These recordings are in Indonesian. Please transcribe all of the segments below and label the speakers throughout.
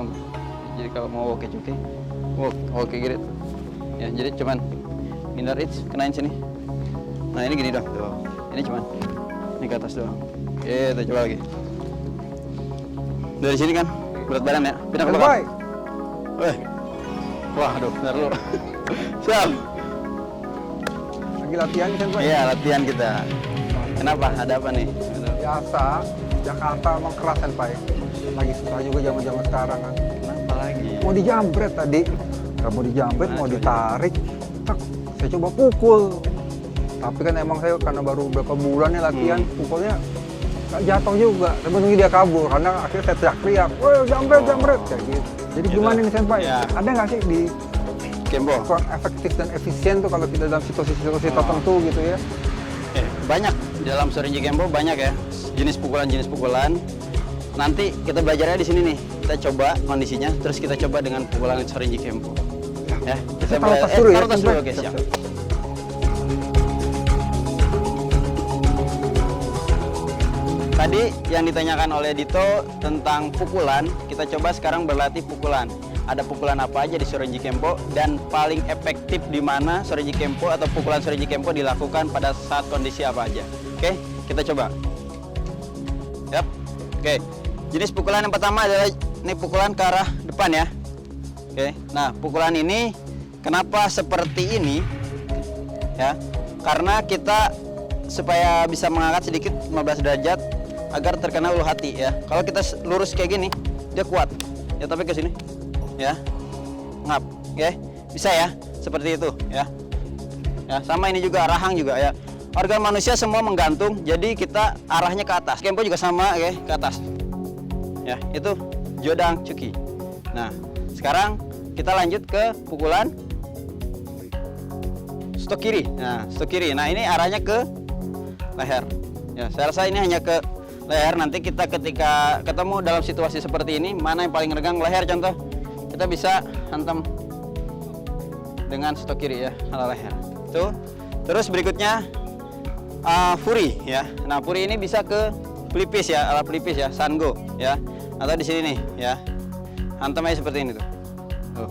Speaker 1: doang tuh. Jadi kalau mau oke gitu. Ya, jadi cuman hindar kenain sini. Nah ini gini dong. Tuh. Ini cuman ini ke atas doang. Oke, coba lagi. Dari sini kan berat badan ya. Pindah ke belakang. Wah, aduh, bentar dulu. Siap.
Speaker 2: Lagi latihan kan, Pak?
Speaker 1: Iya, latihan kita. Kenapa? Ada apa nih?
Speaker 2: Biasa, Jakarta emang keras kan, Pak. Lagi susah juga zaman-zaman sekarang kan.
Speaker 1: Kenapa lagi?
Speaker 2: Mau dijambret tadi. Nggak mau dijambret, mau ditarik. Tak, saya coba pukul. Tapi kan emang saya karena baru beberapa bulan nih latihan, pukulnya nggak jatuh juga. Tapi nunggu dia kabur, karena akhirnya saya teriak-teriak. Woi, jambret, kayak gitu. Jadi gimana nih, Senpai?
Speaker 1: Ya.
Speaker 2: Ada nggak sih di
Speaker 1: Kempo?
Speaker 2: kurang efektif dan efisien tuh kalau kita dalam situasi-situasi tertentu gitu ya?
Speaker 1: Banyak dalam Shorinji Kempo, banyak ya jenis pukulan. Nanti kita belajarnya di sini nih. Kita coba kondisinya, terus kita coba dengan pukulan Shorinji Kempo. Ya, kita
Speaker 2: taruh tas dulu ya,
Speaker 1: taruh tas dulu,
Speaker 2: Senpai.
Speaker 1: oke, siap. Tadi yang ditanyakan oleh Dito tentang pukulan, kita coba sekarang berlatih pukulan. Ada pukulan apa aja di Shorinji Kempo dan paling efektif di mana Shorinji Kempo atau pukulan Shorinji Kempo dilakukan pada saat kondisi apa aja. Oke, kita coba. Yap. Oke. Jenis pukulan yang pertama adalah ini pukulan ke arah depan ya. Oke. Nah, pukulan ini kenapa seperti ini? Ya. Karena kita supaya bisa mengangkat sedikit 15 derajat agar terkena ulu hati ya. Kalau kita lurus kayak gini, dia kuat. Ya, tapi ke sini. Ya. Ngap, oke. Bisa ya, seperti itu ya. Ya, sama ini juga rahang juga ya. Organ manusia semua menggantung, jadi kita arahnya ke atas. Kempo juga sama, oke, ke atas. Ya, itu Jodang Cuki. Nah, sekarang kita lanjut ke pukulan stok kiri. Nah, stok kiri. Nah, ini arahnya ke leher. Ya, saya rasa ini hanya ke leher. Nanti kita ketika ketemu dalam situasi seperti ini, mana yang paling regang leher contoh. Kita bisa hantam dengan stok kiri ya, ala leher. Tuh. Terus berikutnya Furi ya. Nah, Furi ini bisa ke pelipis ya, ala pelipis ya, Sango ya. Atau di sini nih ya. Hantam aja seperti ini tuh. Tuh.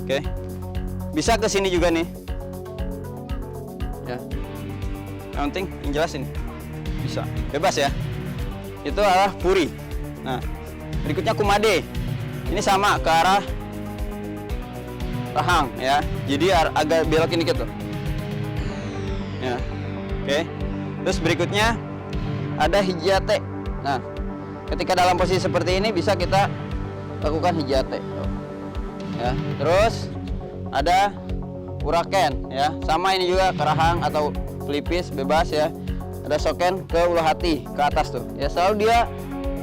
Speaker 1: Oke. Bisa ke sini juga nih. Ya. Yang penting yang jelas ini. Bisa. Bebas ya. Itu adalah Furi. Nah, berikutnya Kumade. Ini sama ke arah rahang ya. Jadi agak belok ini gitu. Ya. Oke. Terus berikutnya ada Hijate. Nah, ketika dalam posisi seperti ini bisa kita lakukan Hijate. Ya. Terus ada Uraken ya. Sama ini juga ke rahang atau pelipis bebas ya. Ada Soken ke ulu hati ke atas tuh. Ya, selalu dia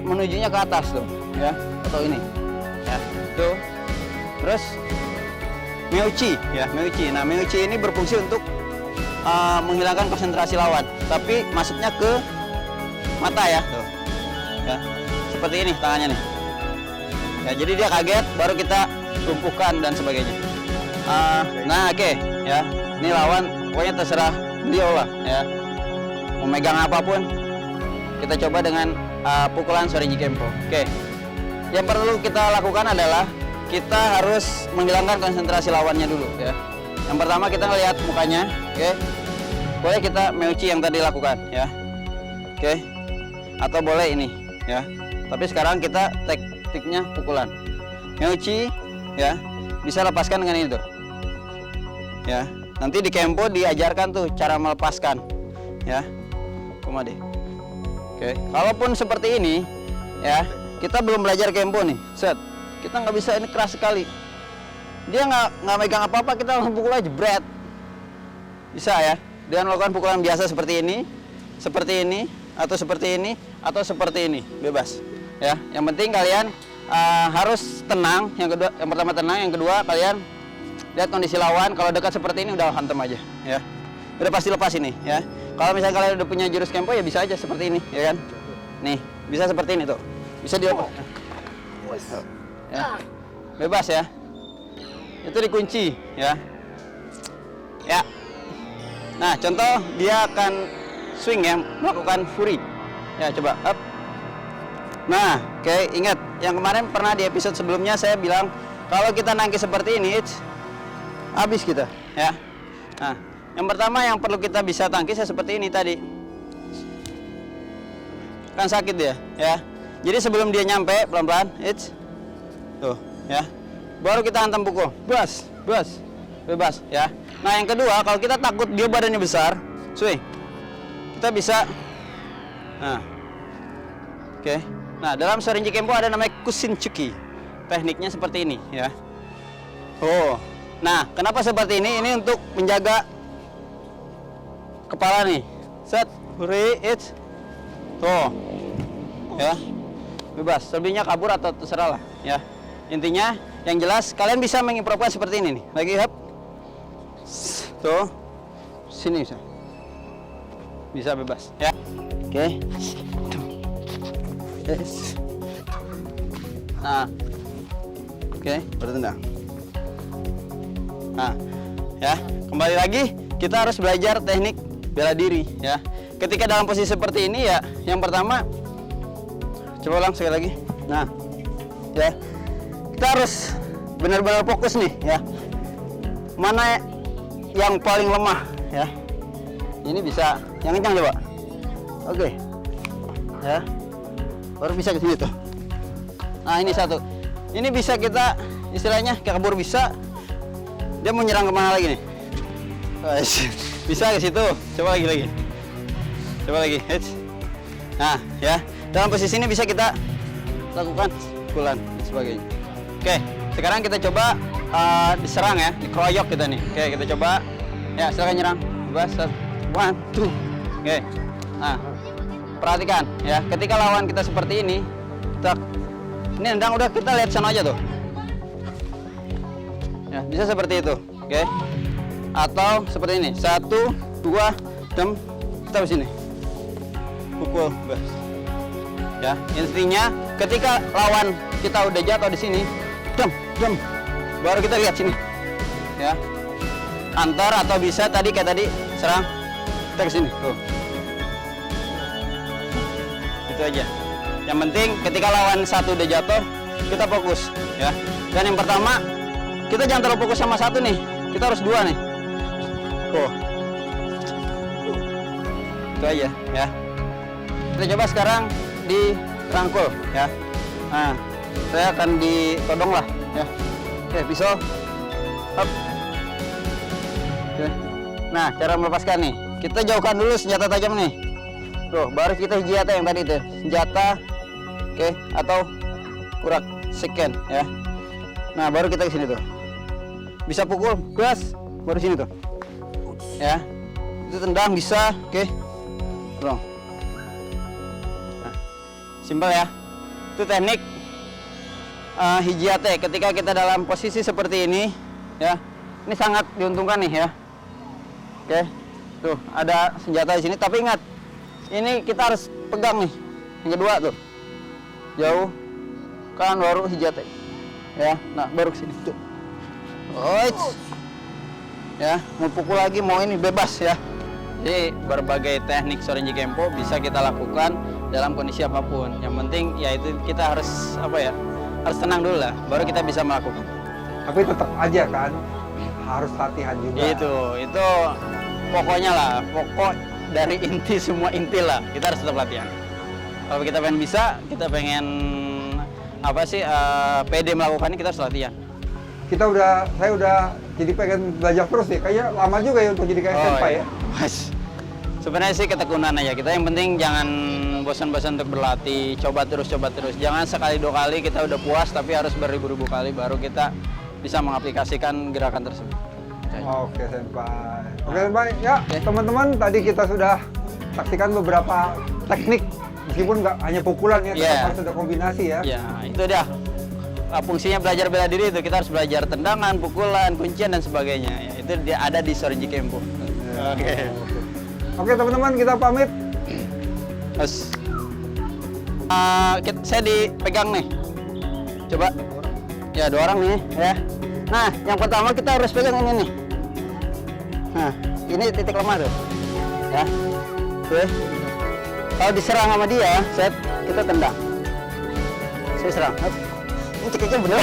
Speaker 1: menujunya ke atas tuh ya. Atau ini. Ya, tuh. Terus Meuchi ya, Meuchi. Nah, Meuchi ini berfungsi untuk menghilangkan konsentrasi lawan, tapi masuknya ke mata ya, tuh. Ya, seperti ini tangannya nih. Ya, jadi dia kaget, baru kita lumpuhkan dan sebagainya. Nah, oke, ya. Ini lawan, pokoknya terserah beliau lah, ya. Memegang apapun, kita coba dengan pukulan Shorinji Kempo. Oke. Yang perlu kita lakukan adalah kita harus menghilangkan konsentrasi lawannya dulu ya. Yang pertama kita ngelihat mukanya, oke. Boleh kita Meuchi yang tadi lakukan ya. Oke. Atau boleh ini ya. Tapi sekarang kita tekniknya pukulan. Meuchi ya, bisa lepaskan dengan ini tuh. Ya. Nanti di Kempo diajarkan tuh cara melepaskan ya. Kumade. Oke. Kalaupun seperti ini ya, kita belum belajar Kempo nih, set. Kita nggak bisa, ini keras sekali. Dia nggak megang apa-apa, kita langsung pukul aja, jebret. Bisa ya, dengan melakukan pukulan biasa seperti ini, atau seperti ini, atau seperti ini, bebas. Ya, yang penting kalian harus tenang. Yang pertama tenang, yang kedua kalian lihat kondisi lawan. Kalau dekat seperti ini udah hantam aja, ya. Udah pasti lepas ini, ya. Kalau misalnya kalian udah punya jurus Kempo ya bisa aja seperti ini, ya kan? Nih, bisa seperti ini tuh. Bisa dilepas. Ya. Bebas ya. Itu dikunci ya. Ya. Nah, contoh dia akan swing ya, melakukan Furi. Ya, coba up. Nah, oke, ingat yang kemarin pernah di episode sebelumnya saya bilang kalau kita nangkis seperti ini, habis kita, ya. Nah, yang pertama yang perlu kita bisa tangkis ya seperti ini tadi. Kan sakit dia, ya. Jadi sebelum dia nyampe pelan-pelan, tuh, ya. Baru kita hantam pukul, bebas, ya. Nah, yang kedua kalau kita takut dia badannya besar, swing, kita bisa, nah, oke. Nah, dalam Shorinji Kempo ada namanya Kushinchuki. Tekniknya seperti ini, ya. Oh, nah, kenapa seperti ini? Ini untuk menjaga kepala nih. Set, huri, tuh, ya, bebas. Selebihnya kabur atau terserah lah, ya. Intinya, yang jelas kalian bisa mengimprovisasi seperti ini nih. Lagi, hap, tuh, sini bisa bebas, ya. Oke. Yes. Nah, oke, bertendang. Nah, ya, kembali lagi kita harus belajar teknik bela diri, ya. Ketika dalam posisi seperti ini, ya, yang pertama, coba ulang sekali lagi. Nah, ya, kita harus benar-benar fokus nih, ya. Mana yang paling lemah, ya. Ini bisa yang kencang coba. Oke, ya. Baru bisa ke sini tuh. Nah, ini satu. Ini bisa kita istilahnya kabur bisa. Dia mau nyerang kemana lagi nih? Bisa ke situ. Coba lagi. Coba lagi. Nah, ya. Dalam posisi ini bisa kita lakukan pukulan dan sebagainya. Oke, sekarang kita coba diserang ya, dikeroyok kita nih. Oke, kita coba. Ya, silakan nyerang. Bebas. 1, 2. Oke. Nah, perhatikan ya, ketika lawan kita seperti ini, ini nendang udah kita lihat sana aja tuh. Ya, bisa seperti itu, oke? Atau seperti ini, 1, 2, dem, kita ke sini, pukul, bas. Ya, intinya ketika lawan kita udah jatuh di sini, dem, baru kita lihat sini, ya. Antar atau bisa tadi kayak tadi serang, kita ke sini, tuh. Itu aja. Yang penting ketika lawan satu udah jatuh, kita fokus, ya. Dan yang pertama, kita jangan terlalu fokus sama satu nih. Kita harus dua nih. Tuh. Itu aja, ya. Kita coba sekarang dirangkul, ya. Nah, saya akan ditodong lah, ya. Oke, pisau. Hop. Oke. Nah, cara melepaskan nih. Kita jauhkan dulu senjata tajam nih. Tuh, baru kita hijata yang tadi tuh, senjata, oke, atau urak seken, ya. Nah, baru kita ke sini tuh, bisa pukul, gas, baru sini tuh, ya. Itu tendang bisa, oke, tolong. Nah, simpel ya. Itu teknik hijate ketika kita dalam posisi seperti ini, ya. Ini sangat diuntungkan nih, ya. Oke, tuh ada senjata di sini, tapi ingat. Ini kita harus pegang nih. Yang kedua tuh. Jauh. Kan baru hijate. Ya, nah baru ke sini tuh. Ya, mau pukul lagi mau ini bebas ya. Jadi berbagai teknik Shorinji Kempo bisa kita lakukan dalam kondisi apapun. Yang penting ya itu kita harus apa ya? Harus tenang dulu lah, baru kita bisa melakukan.
Speaker 2: Tapi tetap aja kan harus latihan juga.
Speaker 1: Itu pokoknya lah, pokok dari inti semua inti lah, kita harus tetap latihan. Kalau kita pengen bisa, kita pengen apa sih pede melakukannya, kita harus latihan.
Speaker 2: Saya udah jadi pengen belajar terus ya, kayaknya lama juga ya untuk jadi kayak senpai ya.
Speaker 1: Sebenarnya sih ketekunan aja kita, yang penting jangan bosan-bosan untuk berlatih, coba terus. Jangan sekali dua kali kita udah puas, tapi harus beribu-ribu kali baru kita bisa mengaplikasikan gerakan tersebut.
Speaker 2: Oke senpai. Oke senpai, ya teman-teman tadi kita sudah saksikan beberapa teknik, meskipun nggak hanya pukulan ya, tetap harus ada kombinasi ya.
Speaker 1: Ya, itu dia. Fungsinya belajar bela diri itu, kita harus belajar tendangan, pukulan, kuncian dan sebagainya. Ya, itu dia ada di Shorinji Kempo.
Speaker 2: Oke teman-teman, kita pamit.
Speaker 1: Terus, saya dipegang nih. Coba. Ya, 2 orang nih, ya. Nah, yang pertama kita harus pegang ini nih. Nah, ini titik lemah tuh. Ya. Oke. Kalau diserang sama dia, kita tendang. Saya serang. Ini cekiknya bener.